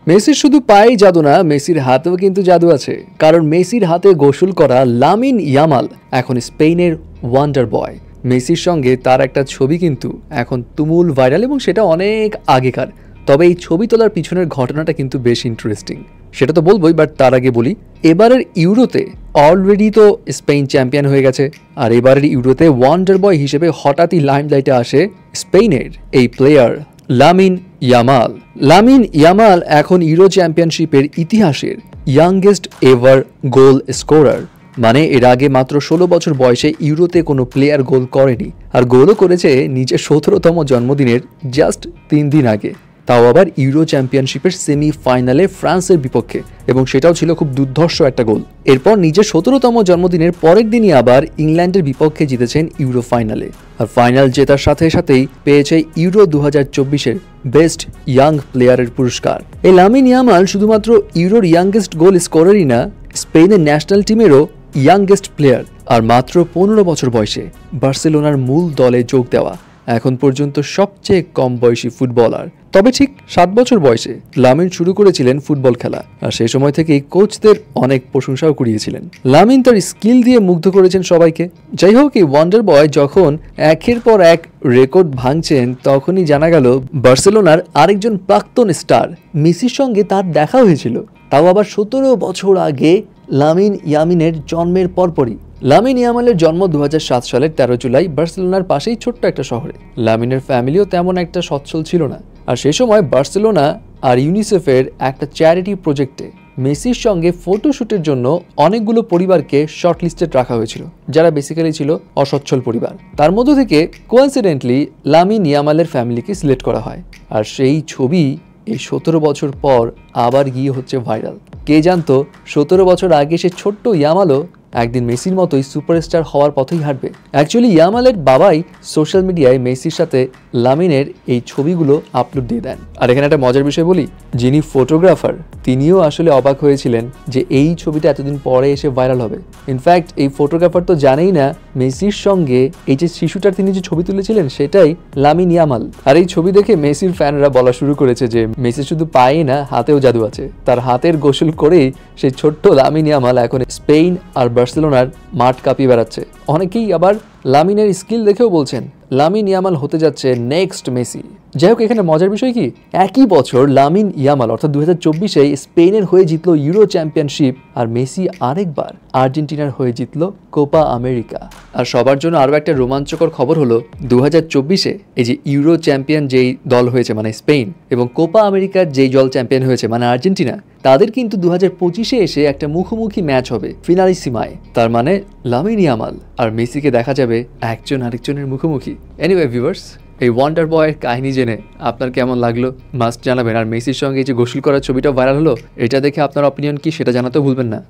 মেসির শুধু পায়েই জাদু না, মেসির হাতেও কিন্তু জাদু আছে। কারণ মেসির হাতে গোসল করা লামিন ইয়ামাল এখন স্পেনের ওয়ান্ডার বয়। মেসির সঙ্গে তার একটা ছবি কিন্তু এখন তুমুল ভাইরাল এবং সেটা অনেক আগেকার। তবে এই ছবি তোলার পিছনের ঘটনাটা কিন্তু বেশ ইন্টারেস্টিং, সেটা তো বলবোই, বাট তার আগে বলি এবারের ইউরোতে অলরেডি তো স্পেন চ্যাম্পিয়ন হয়ে গেছে, আর এবারের ইউরোতে ওয়ান্ডার বয় হিসেবে হঠাৎই লাইমলাইটে আসে স্পেনের এই player Lamine Yamal. Lamine Yamal এখন ইউরো চ্যাম্পিয়নশিপের ইতিহাসের ইয়াংগেস্ট এভার গোল স্কোরার। মানে এর আগে মাত্র 16 বছর বয়সে ইউরোতে কোনো প্লেয়ার গোল করেনি, আর গোলও করেছে নিজের 17তম জন্মদিনের জাস্ট 3 দিন আগে, তাও আবার ইউরো চ্যাম্পিয়নশিপের সেমিফাইনালে ফ্রান্সের বিপক্ষে, এবং সেটাও ছিল খুব দুর্ধর্ষ একটা গোল। এরপর নিজের 17তম জন্মদিনের পরের দিনই আবার ইংল্যান্ডের বিপক্ষে জিতেছেন ইউরো ফাইনালে, আর ফাইনাল জেতার সাথে সাথেই পেয়েছে ইউরো 2024-এর বেস্ট ইয়াং প্লেয়ারের পুরস্কার। এই লামিন ইয়ামাল শুধুমাত্র ইউরোর ইয়াংগেস্ট গোল স্কোরারই না, স্পেনের ন্যাশনাল টিমেরও ইয়াংগেস্ট প্লেয়ার, আর মাত্র 15 বছর বয়সে বার্সেলোনার মূল দলে যোগ দেওয়া এখন পর্যন্ত সবচেয়ে কম বয়সী ফুটবলার। তবে ঠিক 7 বছর বয়সে লামিন শুরু করেছিলেন ফুটবল খেলা, আর সেই সময় থেকেই কোচদের অনেক প্রশংসাও কুড়িয়েছিলেন। লামিন তার স্কিল দিয়ে মুগ্ধ করেছেন সবাইকে। যাই হোক, এই ওয়ান্ডার বয় যখন একের পর এক রেকর্ড ভাঙছেন, তখনই জানা গেল বার্সেলোনার আরেকজন প্রাক্তন স্টার মেসির সঙ্গে তার দেখা হয়েছিল, তাও আবার 17 বছর আগে লামিন ইয়ামিনের জন্মের পরপরই। লামিন ইয়ামালের জন্ম 2007 সালের 13 জুলাই বার্সেলোনার পাশেই ছোট্ট একটা শহরে। লামিনের ফ্যামিলিও তেমন একটা সচ্ছল ছিল না, আর সেই সময় বার্সেলোনা আর ইউনিসেফের একটা চ্যারিটি প্রজেক্টে মেসির সঙ্গে ফটোশুটের জন্য অনেকগুলো পরিবারকে শর্টলিস্টেড রাখা হয়েছিল, যারা বেসিক্যালি ছিল অসচ্ছল পরিবার। তার মধ্য থেকে কোইন্সিডেন্টলি লামিন ইয়ামালের ফ্যামিলিকে সিলেক্ট করা হয়, আর সেই ছবি এই 17 বছর পর আবার গিয়ে হচ্ছে ভাইরাল। কে জানতো 17 বছর আগে সে ছোট্ট ইয়ামালও একদিন মেসির মতোই সুপারস্টার হওয়ার পথেই হাঁটবে। অ্যাকচুয়ালি ইয়ামালের বাবাই সোশ্যাল মিডিয়ায় মেসির সাথে লামিনের এই ছবিগুলো আপলোড দিয়ে দেন। আর এখানে একটা মজার বিষয় বলি, যিনি ফটোগ্রাফার তিনিও আসলে অবাক হয়েছিলেন যে এই ছবিটা এতদিন পরে এসে ভাইরাল হবে। ইনফ্যাক্ট এই ফটোগ্রাফার তো জানেই না মেসির সঙ্গে এই যে শিশুটার তিনি যে ছবি তুলেছিলেন সেটাই লামিন ইয়ামাল। আর এই ছবি দেখে মেসির ফ্যানরা বলা শুরু করেছে যে মেসি শুধু পায়ে না, হাতেও জাদু আছে। তার হাতের গোসল করেই সেই ছোট্ট লামিন ইয়ামাল এখন স্পেন আর বার্সেলোনার মাঠ কাঁপিয়ে বেড়াচ্ছে। অনেকেই আবার লামিনের স্কিল দেখেও বলছেন লামিন ইয়ামাল হতে যাচ্ছে নেক্সট মেসি। যাই হোক, এখানে মজার বিষয় কি, একই বছর লামিন ইয়ামাল অর্থাৎ 2024-এ স্পেনের হয়ে জিতলো ইউরো চ্যাম্পিয়নশিপ, আর মেসি আরেকবার আর্জেন্টিনার হয়ে জিতলো কোপা আমেরিকা। আর সবার জন্য আরও একটা রোমাঞ্চকর খবর হলো 2024-এ এই যে ইউরো চ্যাম্পিয়ন যেই দল হয়েছে মানে স্পেন, এবং কোপা আমেরিকার যেই দল চ্যাম্পিয়ন হয়েছে মানে আর্জেন্টিনা, তাদের কিন্তু 2025-এ এসে একটা মুখোমুখি ম্যাচ হবে ফিনালিসিমায়। তার মানে লামিন ইয়ামাল আর মেসিকে দেখা যাবে একজন আরেকজনের মুখোমুখি। এনিওয়ে ভিউয়ার্স, এই ওয়ান্ডার বয়ের কাহিনী জেনে আপনার কেমন লাগলো মাস্ট জানাবেন। আর মেসির সঙ্গে এই যে গোসল করার ছবিটা ভাইরাল হলো, এটা দেখে আপনার অপিনিয়ন কি সেটা জানাতেও ভুলবেন না।